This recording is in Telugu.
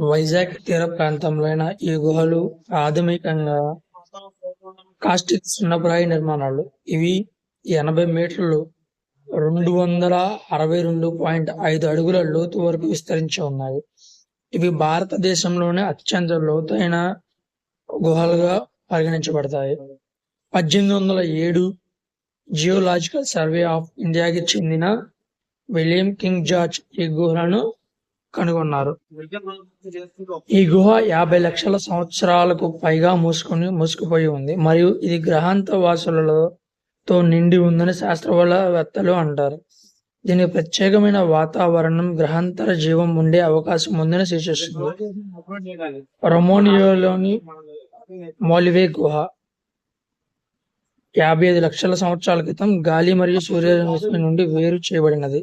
వైజాగ్ తీర ప్రాంతంలోని ఈ గుహలు ప్రాథమికంగా కాస్టిక్ సున్నప్రాయ నిర్మాణాలు. ఇవి 80 మీటర్లు (262.5 అడుగుల) లోతు వరకు విస్తరించి ఉన్నాయి. ఇవి భారతదేశంలోనే అత్యంత లోతైన గుహలుగా పరిగణించబడతాయి. 1807 జియోలాజికల్ సర్వే ఆఫ్ ఇండియాకి చెందిన విలియం కింగ్ జార్జ్ ఈ గుహలను కనుగొన్నారు. ఈ గుహ 50 లక్షల సంవత్సరాలకు పైగా మూసుకుపోయి ఉంది మరియు ఇది గ్రహాంతర వాసులతో నిండి ఉందని శాస్త్రవేత్తలు అంటారు. దీని ప్రత్యేకమైన వాతావరణం గ్రహాంతర జీవం ఉండే అవకాశం ఉందని సూచిస్తుంది. రొమేనియాలోని మోలివే గుహ 55 లక్షల సంవత్సరాల క్రితం గాలి మరియు సూర్యరశ్మి నుండి వేరు చేయబడినది.